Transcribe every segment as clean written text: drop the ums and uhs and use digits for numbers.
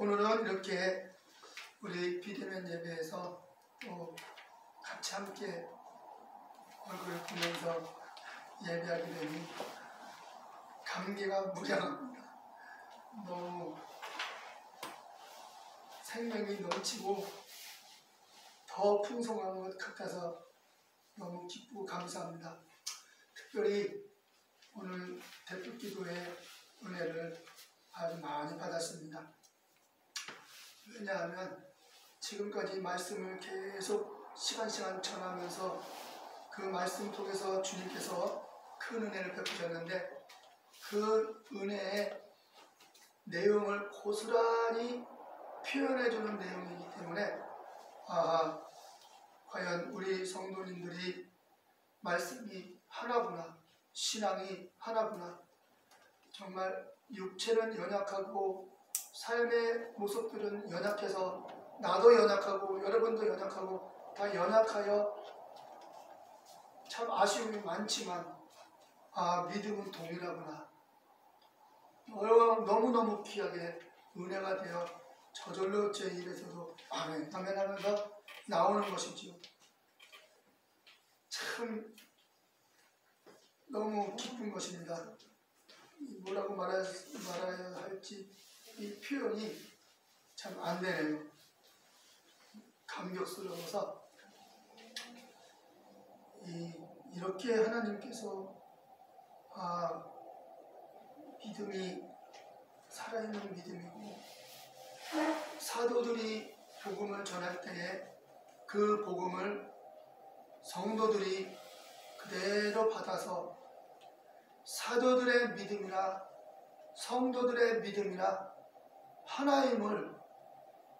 오늘은 이렇게 우리 비대면 예배에서 또 같이 함께 얼굴을 보면서 예배하게 되니 감기가 무량합니다. 너무 생명이 넘치고 더 풍성한 것 같아서 너무 기쁘고 감사합니다. 특별히 오늘 대표기도의 은혜를 아주 많이 받았습니다. 왜냐하면 지금까지 말씀을 계속 시간 전하면서 그 말씀 속에서 주님께서 큰 은혜를 베푸셨는데 그 은혜의 내용을 고스란히 표현해주는 내용이기 때문에 과연 우리 성도님들이 말씀이 하나구나, 신앙이 하나구나, 정말 육체는 연약하고 삶의 모습들은 연약해서 나도 연약하고 여러분도 연약하고 다 연약하여 참 아쉬움이 많지만 믿음은 동일하구나. 너무너무 귀하게 은혜가 되어 저절로 제 입에서도 아멘 하면서 나오는 것이지요. 참 너무 기쁜 것입니다. 뭐라고 말해야 할지 이 표현이 참 안 되네요. 감격스러워서 이렇게 하나님께서 믿음이 살아있는 믿음이고 사도들이 복음을 전할 때에 그 복음을 성도들이 그대로 받아서 사도들의 믿음이나 성도들의 믿음이나 하나임을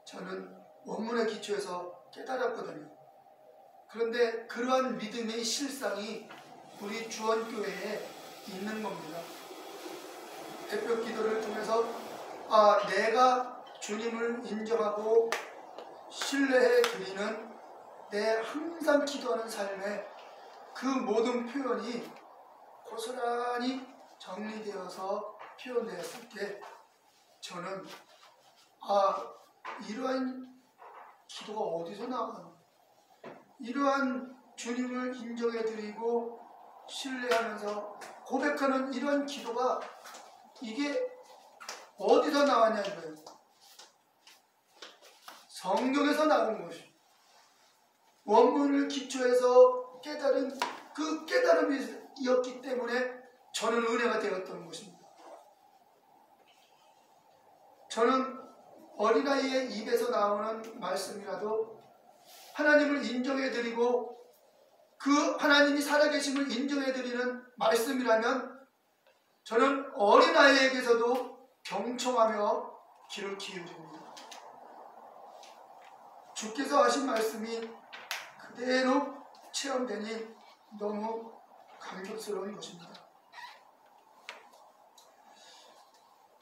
저는 원문의 기초에서 깨달았거든요. 그런데 그러한 믿음의 실상이 우리 주원교회에 있는 겁니다. 대표 기도를 통해서 내가 주님을 인정하고 신뢰해 드리는 내 항상 기도하는 삶의 그 모든 표현이 고스란히 정리되어서 표현되었을 때 저는 이러한 기도가 어디서 나가나, 이러한 주님을 인정해 드리고 신뢰하면서 고백하는 이러한 기도가 이게 어디서 나왔냐 이거예요. 성경에서 나온 것이 원문을 기초해서 깨달은 그 깨달음이었기 때문에 저는 은혜가 되었던 것입니다. 저는 어린아이의 입에서 나오는 말씀이라도 하나님을 인정해드리고 그 하나님이 살아계심을 인정해드리는 말씀이라면 저는 어린아이에게서도 경청하며 귀를 기울입니다. 주께서 하신 말씀이 그대로 체험되니 너무 감격스러운 것입니다.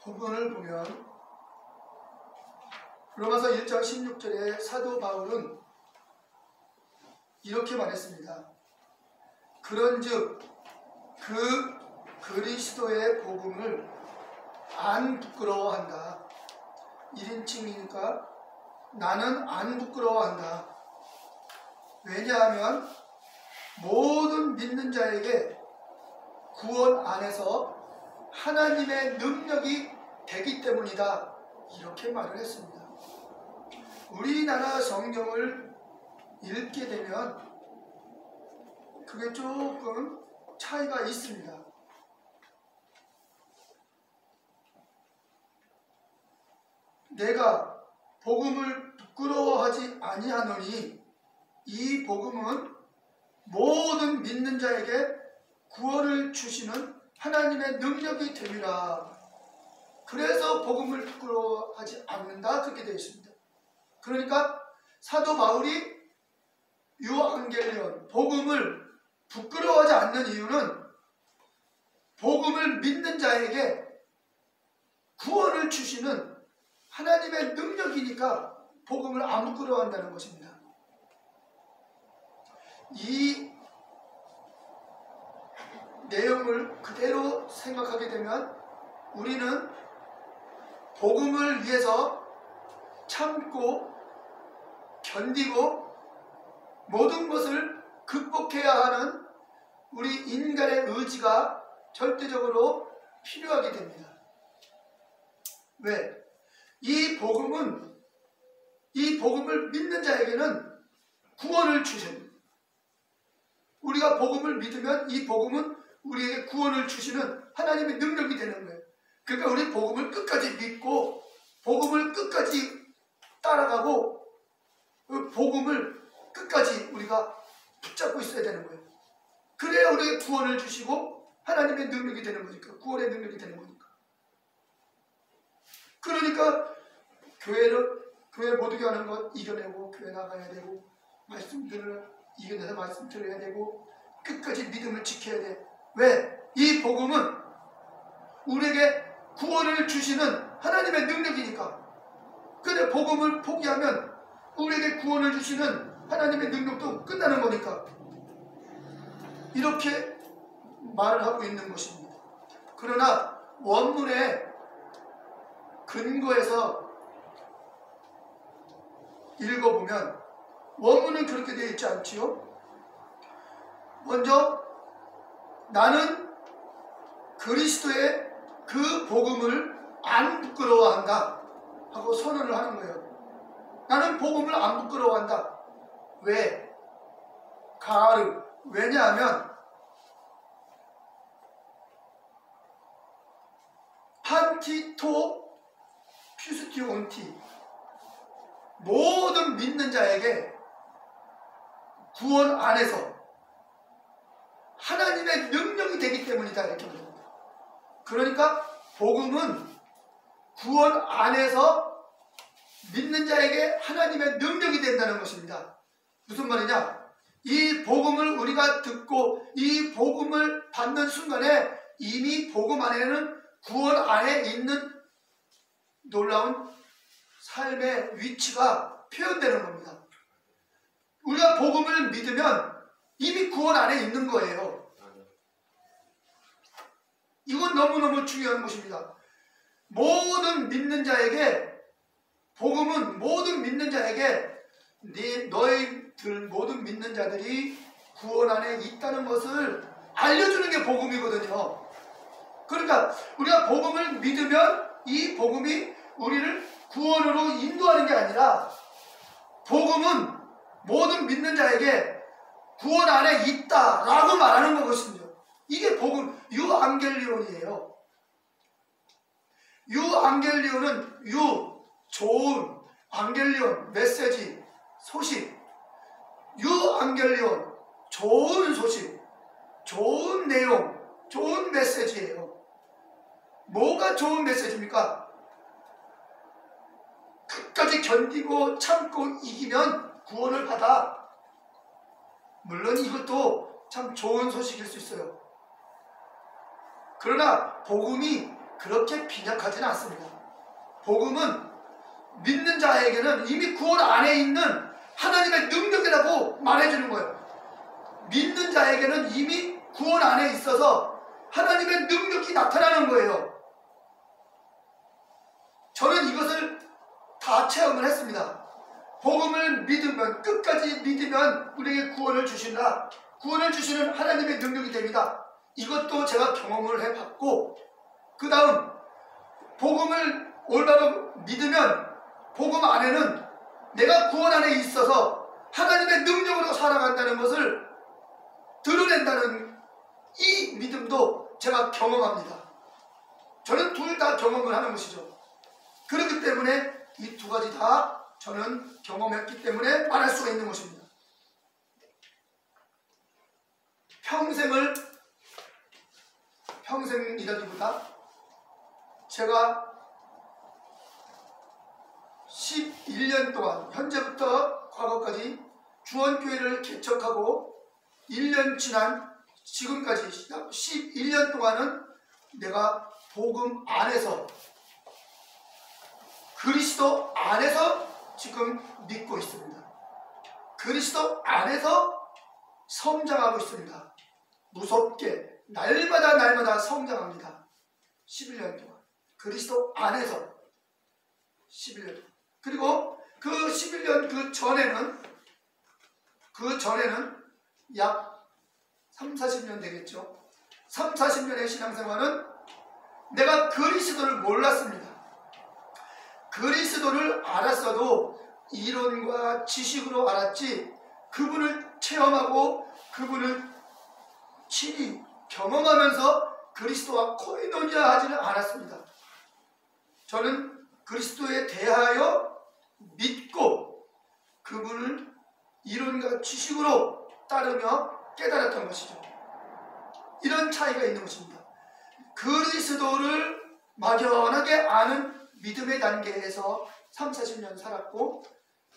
본문을 보면 로마서 1장 16절에 사도 바울은 이렇게 말했습니다. 그런즉 그 그리스도의 복음을 안 부끄러워한다. 1인칭이니까 나는 안 부끄러워한다. 왜냐하면 모든 믿는 자에게 구원 안에서 하나님의 능력이 되기 때문이다. 이렇게 말을 했습니다. 우리나라 성경을 읽게 되면 그게 조금 차이가 있습니다. 내가 복음을 부끄러워하지 아니하노니 이 복음은 모든 믿는 자에게 구원을 주시는 하나님의 능력이 됨이라. 그래서 복음을 부끄러워하지 않는다 그렇게 되어 있습니다. 그러니까 사도 바울이 유앙겔리온 복음을 부끄러워하지 않는 이유는 복음을 믿는 자에게 구원을 주시는 하나님의 능력이니까 복음을 안 부끄러워한다는 것입니다. 이 내용을 그대로 생각하게 되면 우리는 복음을 위해서 참고 견디고 모든 것을 극복해야 하는 우리 인간의 의지가 절대적으로 필요하게 됩니다. 왜? 이 복음을 믿는 자에게는 구원을 주신, 우리가 복음을 믿으면 이 복음은 우리에게 구원을 주시는 하나님의 능력이 되는 거예요. 그러니까 우리 복음을 끝까지 믿고 복음을 끝까지 따라가고 그 복음을 끝까지 우리가 붙잡고 있어야 되는 거예요. 그래야 우리에게 구원을 주시고 하나님의 능력이 되는 거니까, 구원의 능력이 되는 거니까. 그러니까 교회 못 오게 하는 것 이겨내고 교회 나가야 되고, 말씀들을 이겨내서 말씀 들어야 되고, 끝까지 믿음을 지켜야 돼. 왜? 이 복음은 우리에게 구원을 주시는 하나님의 능력이니까. 근데 복음을 포기하면 우리에게 구원을 주시는 하나님의 능력도 끝나는 거니까. 이렇게 말을 하고 있는 것입니다. 그러나 원문의 근거에서 읽어보면 원문은 그렇게 되어 있지 않지요? 먼저 나는 그리스도의 그 복음을 안 부끄러워한다 하고 선언을 하는 거예요. 나는 복음을 안 부끄러워한다. 왜? 가르. 왜냐하면 판티토 퓨스티온티, 모든 믿는 자에게 구원 안에서 하나님의 능력이 되기 때문이다, 이렇게 말합니다. 그러니까 복음은 구원 안에서 믿는 자에게 하나님의 능력이 된다는 것입니다. 무슨 말이냐? 이 복음을 우리가 듣고 이 복음을 받는 순간에 이미 복음 안에는 구원 안에 있는 놀라운 삶의 위치가 표현되는 겁니다. 우리가 복음을 믿으면 이미 구원 안에 있는 거예요. 이건 너무너무 중요한 것입니다. 모든 믿는 자에게, 복음은 모든 믿는 자에게 너희들 모든 믿는 자들이 구원 안에 있다는 것을 알려주는 게 복음이거든요. 그러니까 우리가 복음을 믿으면 이 복음이 우리를 구원으로 인도하는 게 아니라, 복음은 모든 믿는 자에게 구원 안에 있다라고 말하는 것거든요. 이게 복음, 유앙겔리온이에요. 유앙겔리온은 좋은, 앙겔리온, 메시지, 소식. 유앙겔리온, 좋은 소식, 좋은 내용, 좋은 메시지예요. 뭐가 좋은 메시지입니까? 끝까지 견디고 참고 이기면 구원을 받아. 물론 이것도 참 좋은 소식일 수 있어요. 그러나 복음이 그렇게 빈약하지는 않습니다. 복음은 믿는 자에게는 이미 구원 안에 있는 하나님의 능력이라고 말해주는 거예요. 믿는 자에게는 이미 구원 안에 있어서 하나님의 능력이 나타나는 거예요. 저는 이것을 다 체험을 했습니다. 복음을 믿으면, 끝까지 믿으면 우리에게 구원을 주신다. 구원을 주시는 하나님의 능력이 됩니다. 이것도 제가 경험을 해봤고, 그 다음 복음을 올바로 믿으면 복음 안에는 내가 구원 안에 있어서 하나님의 능력으로 살아간다는 것을 드러낸다는 이 믿음도 제가 경험합니다. 저는 둘 다 경험을 하는 것이죠. 그렇기 때문에 이 두 가지 다 저는 경험했기 때문에 말할 수가 있는 것입니다. 평생이라기보다 제가 11년 동안, 현재부터 과거까지 주원교회를 개척하고 1년 지난 지금까지 11년 동안은 내가 복음 안에서, 그리스도 안에서 지금 믿고 있습니다. 그리스도 안에서 성장하고 있습니다. 무섭게 날마다 성장합니다. 11년 동안 그리스도 안에서 11년 동안. 그리고 그 11년 그 전에는 약 3, 40년 되겠죠. 3, 40년의 신앙생활은 내가 그리스도를 몰랐습니다. 그리스도를 알았어도 이론과 지식으로 알았지 그분을 체험하고 그분을 친히 경험하면서 그리스도와 코이노니아 하지는 않았습니다. 저는 그리스도에 대하여 믿고 그분을 이론과 지식으로 따르며 깨달았던 것이죠. 이런 차이가 있는 것입니다. 그리스도를 막연하게 아는 믿음의 단계에서 3, 40년 살았고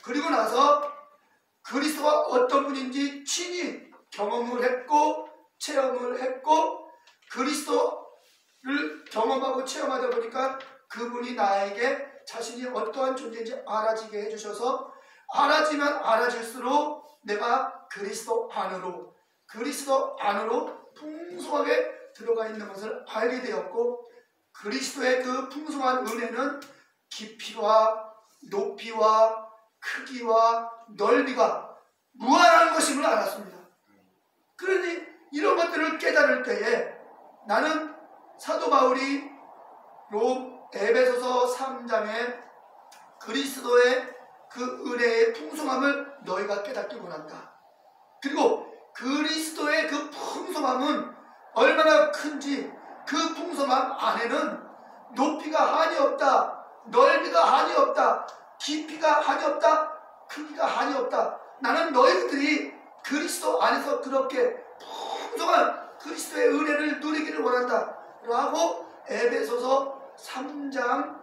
그리고 나서 그리스도가 어떤 분인지 친히 경험을 했고 체험을 했고 그리스도를 경험하고 체험하다 보니까 그분이 나에게 자신이 어떠한 존재인지 알아지게 해주셔서 알아지면 알아질수록 내가 그리스도 안으로 풍성하게 들어가 있는 것을 알게 되었고 그리스도의 그 풍성한 은혜는 깊이와 높이와 크기와 넓이가 무한한 것임을 알았습니다. 그러니 이런 것들을 깨달을 때에 나는 사도 바울이 에베소서 3장에 그리스도의 그 은혜의 풍성함을 너희가 깨닫기 원한다. 그리고 그리스도의 그 풍성함은 얼마나 큰지 그 풍성함 안에는 높이가 한이 없다, 넓이가 한이 없다, 깊이가 한이 없다, 크기가 한이 없다. 나는 너희들이 그리스도 안에서 그렇게 풍성한 그리스도의 은혜를 누리기를 원한다 라고 에베소서 3장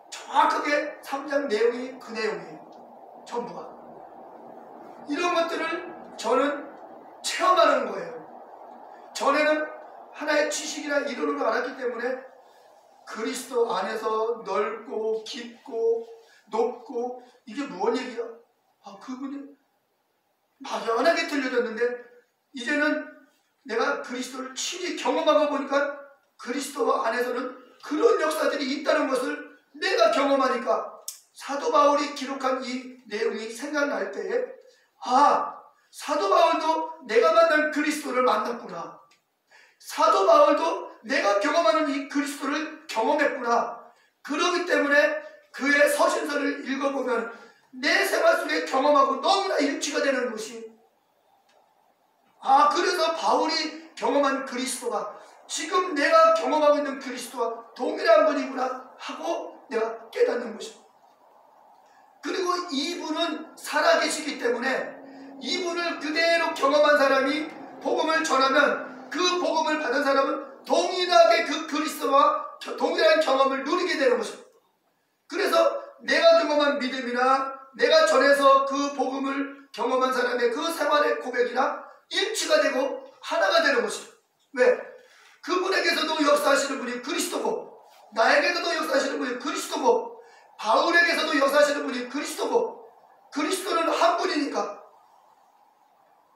정확하게 3장 내용이 그 내용이에요. 전부가. 이런 것들을 저는 체험하는 거예요. 전에는 하나의 지식이나 이론으로 알았기 때문에 그리스도 안에서 넓고 깊고 높고 이게 무슨 얘기야? 그분이 막연하게 들려졌는데 이제는 내가 그리스도를 친히 경험하고 보니까 그리스도 안에서는 그런 역사들이 있다는 것을 내가 경험하니까 사도 바울이 기록한 이 내용이 생각날 때에 사도 바울도 내가 만난 그리스도를 만났구나. 사도 바울도 내가 경험하는 이 그리스도를 경험했구나. 그렇기 때문에 그의 서신서를 읽어보면 내 생활 속에 경험하고 너무나 일치가 되는 것이 그래서 바울이 경험한 그리스도가 지금 내가 경험하고 있는 그리스도와 동일한 분이구나 하고 내가 깨닫는 것입니다. 그리고 이분은 살아계시기 때문에 이분을 그대로 경험한 사람이 복음을 전하면 그 복음을 받은 사람은 동일하게 그 그리스도와 동일한 경험을 누리게 되는 것입니다. 그래서 내가 경험한 믿음이나 내가 전해서 그 복음을 경험한 사람의 그 생활의 고백이나 일치가 되고 하나가 되는 것입니다. 왜? 그분에게서도 역사하시는 분이 그리스도고 나에게서도 역사하시는 분이 그리스도고 바울에게서도 역사하시는 분이 그리스도고 그리스도는 한 분이니까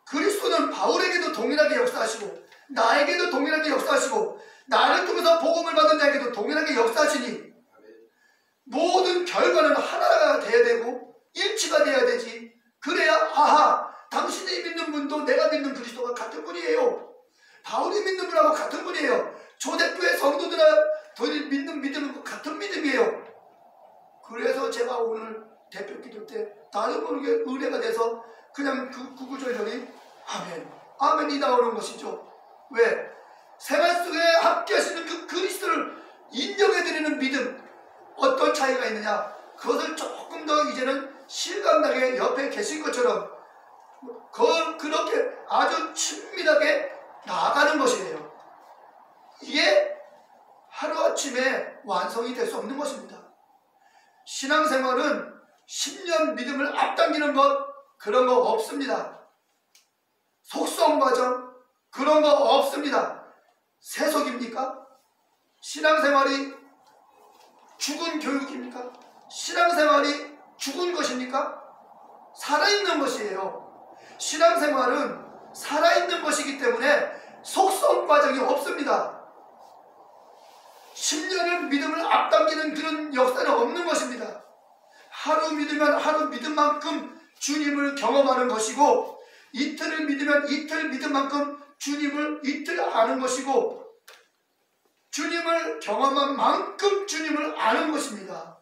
그리스도는 바울에게도 동일하게 역사하시고 나에게도 동일하게 역사하시고 나를 통해서 복음을 받은 자에게도 동일하게 역사하시니 모든 결과는 하나가 돼야 되고 일치가 돼야 되지. 그래야 당신이 믿는 분도 내가 믿는 그리스도가 같은 분이에요. 바울이 믿는 분하고 같은 분이에요. 초대교회 성도들이 믿는 믿음은 같은 믿음이에요. 그래서 제가 오늘 대표 기도 때 나도 모르게 은혜가 돼서 그냥 그 구구절절히 아멘이 나오는 것이죠. 왜? 생활 속에 함께 하시는 그 그리스도를 인정해드리는 믿음 어떤 차이가 있느냐? 그것을 조금 더 이제는 실감나게 옆에 계신 것처럼 그렇게 아주 친밀하게 나아가는 것이에요. 이게 하루아침에 완성이 될 수 없는 것입니다. 신앙생활은 10년 믿음을 앞당기는 것 그런 거 없습니다. 속성 과정 그런 거 없습니다. 세속입니까? 신앙생활이 죽은 교육입니까? 신앙생활이 죽은 것입니까? 살아있는 것이에요. 신앙생활은 살아있는 것이기 때문에 속성 과정이 없습니다. 10년을 믿음을 앞당기는 그런 역사는 없는 것입니다. 하루 믿으면 하루 믿은 만큼 주님을 경험하는 것이고, 이틀을 믿으면 이틀 믿은 만큼 주님을 이틀 아는 것이고, 주님을 경험한 만큼 주님을 아는 것입니다.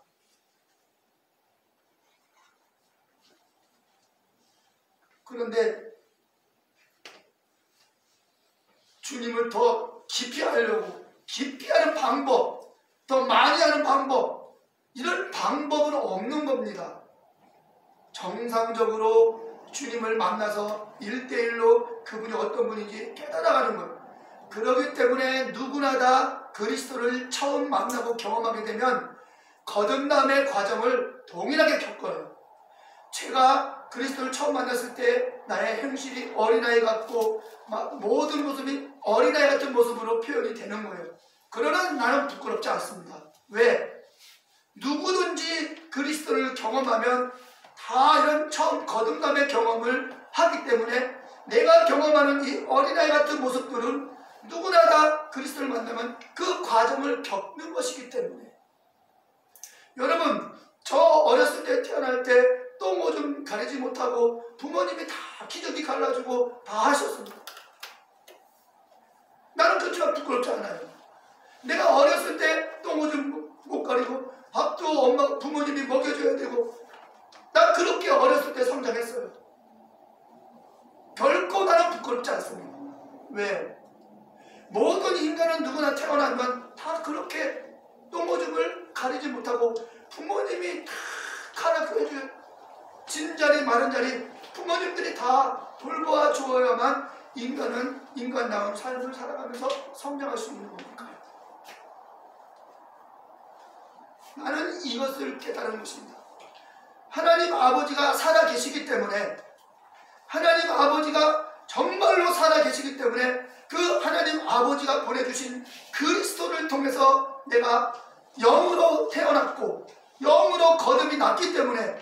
그런데 주님을 더 깊이 알려고, 깊이 하는 방법, 더 많이 하는 방법, 이런 방법은 없는 겁니다. 정상적으로 주님을 만나서 1대1로 그분이 어떤 분인지 깨달아가는 것. 그렇기 때문에 누구나 다 그리스도를 처음 만나고 경험하게 되면 거듭남의 과정을 동일하게 겪어요. 제가 그리스도를 처음 만났을 때 나의 행실이 어린아이 같고 모든 모습이 어린아이 같은 모습으로 표현이 되는 거예요. 그러나 나는 부끄럽지 않습니다. 왜? 누구든지 그리스도를 경험하면 다 이런 처음 거듭남의 경험을 하기 때문에 내가 경험하는 이 어린아이 같은 모습들은 누구나 다 그리스도를 만나면 그 과정을 겪는 것이기 때문에, 여러분, 저 어렸을 때 태어날 때 똥오줌 가리지 못하고 부모님이 다 기저귀 갈라주고 다 하셨습니다. 나는 그렇지만 부끄럽지 않아요. 내가 어렸을 때 똥오줌 못 가리고 밥도 부모님이 먹여줘야 되고, 난 그렇게 어렸을 때 성장했어요. 결코 나는 부끄럽지 않습니다. 왜요? 모든 인간은 누구나 태어나면 다 그렇게 똥오줌을 가리지 못하고 부모님이 다 가라 해줘요. 진자리 마른자리 부모님들이 다 돌보아 주어야만 인간은 인간다운 삶을 살아가면서 성장할 수 있는 거니까요. 나는 이것을 깨달은 것입니다. 하나님 아버지가 살아계시기 때문에, 하나님 아버지가 정말로 살아계시기 때문에 그 하나님 아버지가 보내주신 그리스도를 통해서 내가 영으로 태어났고 영으로 거듭이 났기 때문에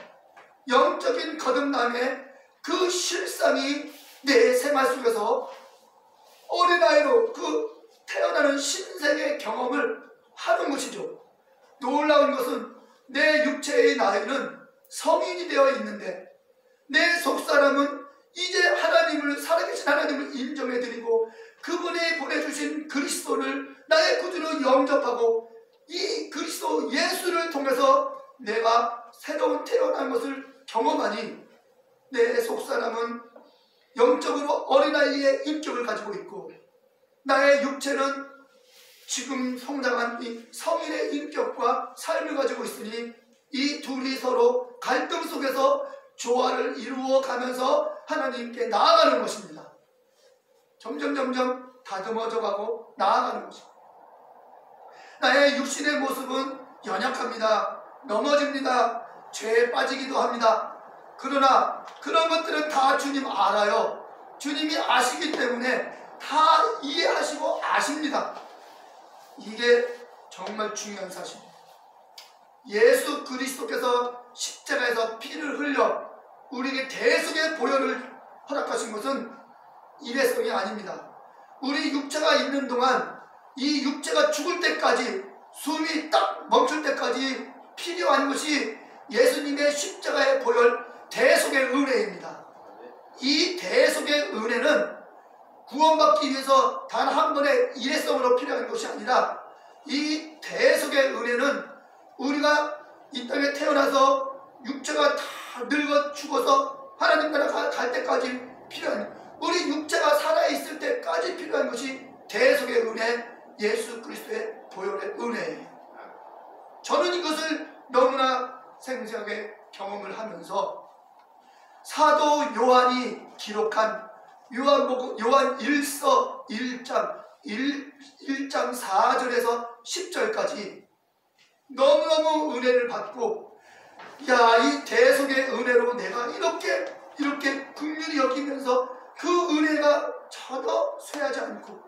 영적인 거듭남의 그 실상이 내 생활 속에서 어린아이로 그 태어나는 신생의 경험을 하는 것이죠. 놀라운 것은 내 육체의 나이는 성인이 되어 있는데 내 속사람은 이제 하나님을, 살아계신 하나님을 인정해드리고 그분이 보내주신 그리스도를 나의 구주로 영접하고 이 그리스도 예수를 통해서 내가 새로운 태어난 것을 경험하니 내 속사람은 영적으로 어린아이의 인격을 가지고 있고 나의 육체는 지금 성장한 이 성인의 인격과 삶을 가지고 있으니 이 둘이 서로 갈등 속에서 조화를 이루어 가면서 하나님께 나아가는 것입니다. 점점 다듬어져 가고 나아가는 것입니다. 나의 육신의 모습은 연약합니다. 넘어집니다. 죄에 빠지기도 합니다. 그러나 그런 것들은 다 주님 알아요. 주님이 아시기 때문에 다 이해하시고 아십니다. 이게 정말 중요한 사실입니다. 예수 그리스도께서 십자가에서 피를 흘려 우리에게 대속의 보혈을 허락하신 것은 일회성이 아닙니다. 우리 육체가 있는 동안 이 육체가 죽을 때까지, 숨이 딱 멈출 때까지 필요한 것이 예수님의 십자가의 보혈, 대속의 은혜입니다. 이 대속의 은혜는 구원받기 위해서 단 한 번의 일회성으로 필요한 것이 아니라 이 대속의 은혜는 우리가 이 땅에 태어나서 육체가 다 늙어 죽어서 하나님 나라 갈 때까지 필요한, 우리 육체가 살아있을 때까지 필요한 것이 대속의 은혜, 예수 그리스도의 보혈의 은혜예요. 저는 이것을 너무나 생생하게 경험을 하면서 사도 요한이 기록한 요한 1서 1장 4절에서 10절까지 너무너무 은혜를 받고, 야, 이 대속의 은혜로 내가 이렇게 긍휼히 여기면서 그 은혜가 전혀 쇠하지 않고,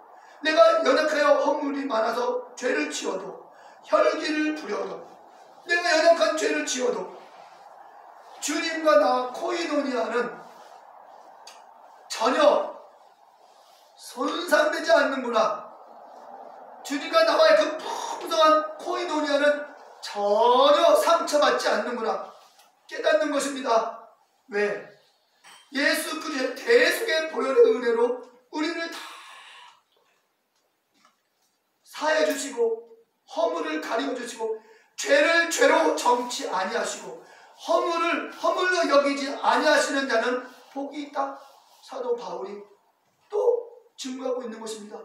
내가 연약하여 허물이 많아서 죄를 지어도, 혈기를 부려도, 내가 연약한 죄를 지어도 주님과 나 코이노니아는 전혀 손상되지 않는구나. 주님과 나와의 그 풍성한 코이노니아는 전혀 상처받지 않는구나. 깨닫는 것입니다. 왜? 예수 그리스도의 대속의 보혈의 은혜로 우리를 다 사해 주시고 허물을 가리워 주시고 죄를 죄로 정치 아니하시고 허물을 허물로 여기지 아니하시는 자는 복이 있다. 사도 바울이 또 증거하고 있는 것입니다.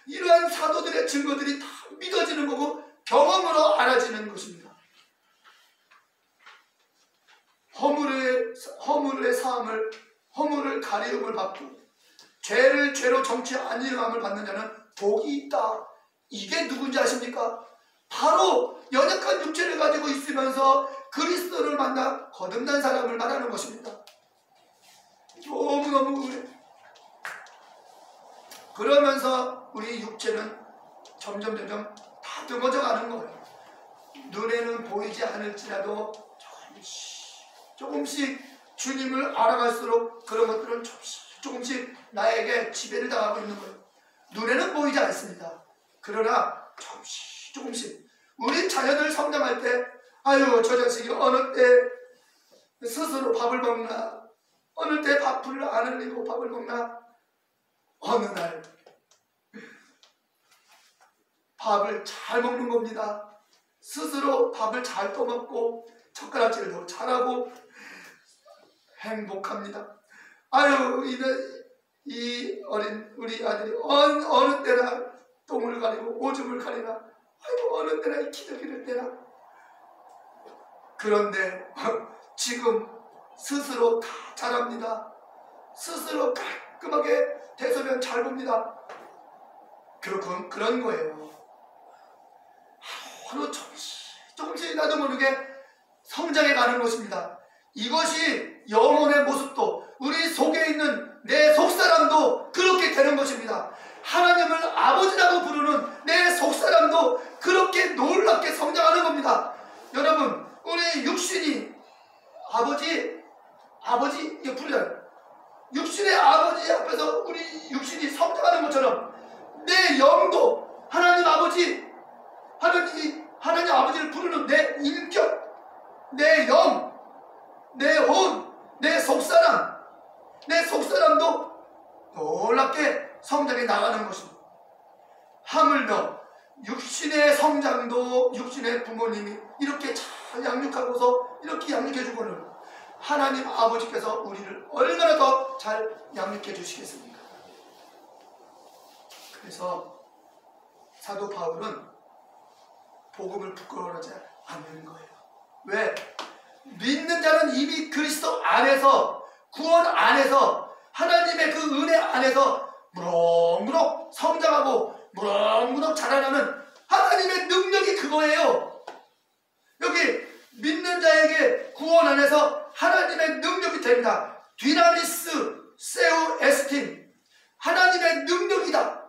이러한 사도들의 증거들이 다 믿어지는 거고 경험으로 알아지는 것입니다. 허물의 사함을 허물을 가리움을 받고 죄를 죄로 정치 아니함을 받는 자는 복이 있다. 이게 누군지 아십니까? 바로 연약한 육체를 가지고 있으면서 그리스도를 만나 거듭난 사람을 말하는 것입니다. 너무너무 그래. 그러면서 우리 육체는 점점 다듬어져 가는 거예요. 눈에는 보이지 않을지라도 조금씩 주님을 알아갈수록 그런 것들은 조금씩 나에게 지배를 당하고 있는 거예요. 눈에는 보이지 않습니다. 그러나 조금씩 우리 자녀들 성장할 때 아유 저 자식이 어느 때 스스로 밥을 먹나, 어느 때 밥을 안 흘리고 밥을 먹나, 어느 날 밥을 잘 먹는 겁니다. 스스로 밥을 잘 떠먹고 젓가락질도 잘하고 행복합니다. 아유 이 어린 우리 아들이 어느 때나 똥을 가리고 오줌을 가리나, 아이고 어느 때나 이 기저귀를 떼나. 그런데 지금 스스로 다 잘합니다. 스스로 깔끔하게 대소변 잘 봅니다. 그런 거예요. 하루 조금씩 나도 모르게 성장해 가는 것입니다. 이것이 영혼의 모습도 우리 속에 있는 내 속사람도 그렇게 되는 것입니다. 하나님을 아버지라고 부르는 내 속사람도 그렇게 놀랍게 성장하는 겁니다. 여러분 우리 육신이 아버지 이거 부르잖아요. 육신의 아버지 앞에서 우리 육신이 성장하는 것처럼 내 영도 하나님 아버지 하나님 아버지를 부르는 내 인격, 내 영, 내 혼, 내 속사람도 놀랍게 성장해 나가는 것입니다. 하물며 육신의 성장도 육신의 부모님이 이렇게 잘 양육하고서 이렇게 양육해주고는 하나님 아버지께서 우리를 얼마나 더 잘 양육해 주시겠습니까? 그래서 사도 바울은 복음을 부끄러워하지 않는 거예요. 왜? 믿는 자는 이미 그리스도 안에서, 구원 안에서, 하나님의 그 은혜 안에서 무럭무럭 성장하고 무럭무럭 자라나는 하나님의 능력이 그거예요. 여기 믿는 자에게 구원 안에서 하나님의 능력이 됩니다. 디나미스 세우 에스틴, 하나님의 능력이다.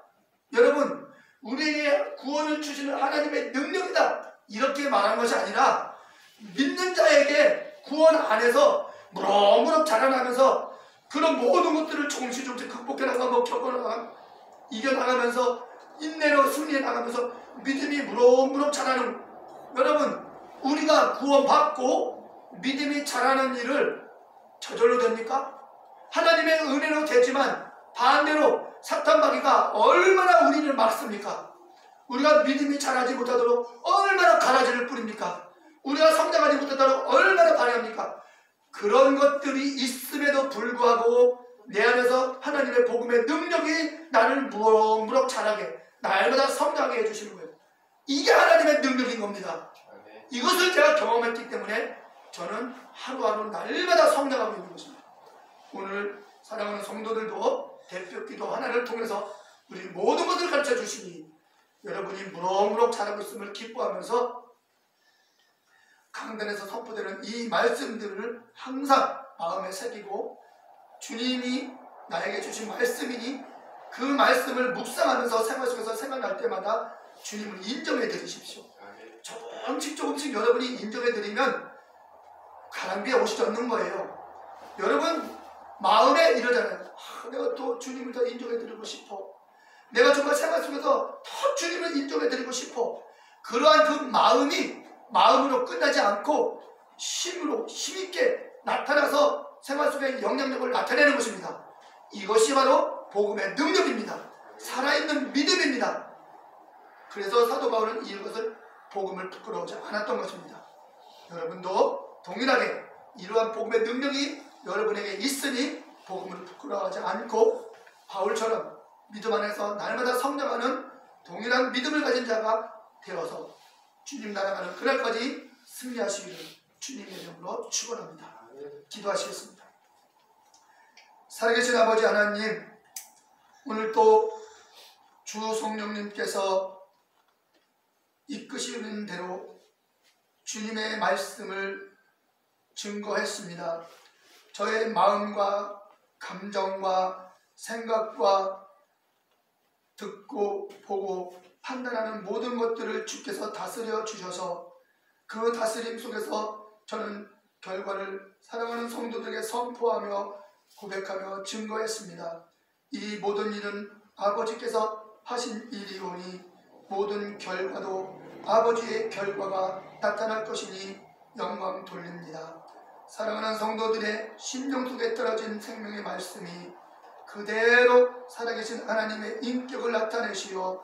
여러분 우리에게 구원을 주시는 하나님의 능력이다 이렇게 말한 것이 아니라 믿는 자에게 구원 안에서 무럭무럭 자라나면서 그런 모든 것들을 조금씩 극복해 나가고 겪어나가고 이겨나가면서 인내로 승리해 나가면서 믿음이 무럭무럭 자라는, 여러분 우리가 구원받고 믿음이 자라는 일을 저절로 됩니까? 하나님의 은혜로 되지만 반대로 사탄마귀가 얼마나 우리를 막습니까? 우리가 믿음이 자라지 못하도록 얼마나 가라지를 뿌립니까? 우리가 성장하지 못하도록 얼마나 반대합니까? 그런 것들이 있음에도 불구하고 내 안에서 하나님의 복음의 능력이 나를 무럭무럭 자라게 날마다 성장하게 해주시는 거예요. 이게 하나님의 능력인 겁니다. 이것을 제가 경험했기 때문에 저는 하루하루 날마다 성장하고 있는 것입니다. 오늘 사랑하는 성도들도 대표기도 하나를 통해서 우리 모든 것을 가르쳐 주시니 여러분이 무럭무럭 자라고 있음을 기뻐하면서 강단에서 선포되는 이 말씀들을 항상 마음에 새기고, 주님이 나에게 주신 말씀이니 그 말씀을 묵상하면서 생활 속에서 생각날 때마다 주님을 인정해 드리십시오. 조금씩 여러분이 인정해 드리면 가랑비에 옷이 젖는 거예요. 여러분 마음에 이러잖아요. 내가 또 주님을 더 인정해 드리고 싶어. 내가 정말 생활 속에서 더 주님을 인정해 드리고 싶어. 그러한 그 마음이 마음으로 끝나지 않고 힘으로 힘있게 나타나서 생활 속의 영향력을 나타내는 것입니다. 이것이 바로 복음의 능력입니다. 살아있는 믿음입니다. 그래서 사도 바울은 이것을 복음을 부끄러워하지 않았던 것입니다. 여러분도 동일하게 이러한 복음의 능력이 여러분에게 있으니 복음을 부끄러워하지 않고 바울처럼 믿음 안에서 날마다 성장하는 동일한 믿음을 가진 자가 되어서 주님 나라가는 그날까지 승리하시기를 주님의 이름으로 축원합니다. 기도하시겠습니다. 살아계신 아버지 하나님, 오늘 또 주 성령님께서 이끄시는 대로 주님의 말씀을 증거했습니다. 저의 마음과 감정과 생각과 듣고 보고 판단하는 모든 것들을 주께서 다스려 주셔서 그 다스림 속에서 저는 결과를 사랑하는 성도들에게 선포하며 고백하며 증거했습니다. 이 모든 일은 아버지께서 하신 일이오니 모든 결과도 아버지의 결과가 나타날 것이니 영광 돌립니다. 사랑하는 성도들의 심령 속에 떨어진 생명의 말씀이 그대로 살아계신 하나님의 인격을 나타내시어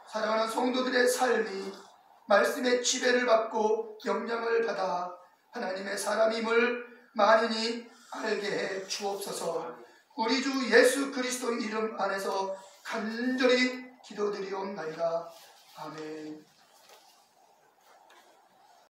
사랑하는 성도들의 삶이 말씀의 지배를 받고 영향을 받아 하나님의 사람임을 만인이 알게 해 주옵소서. 우리 주 예수 그리스도 이름 안에서 간절히 기도드리옵나이다. 아멘.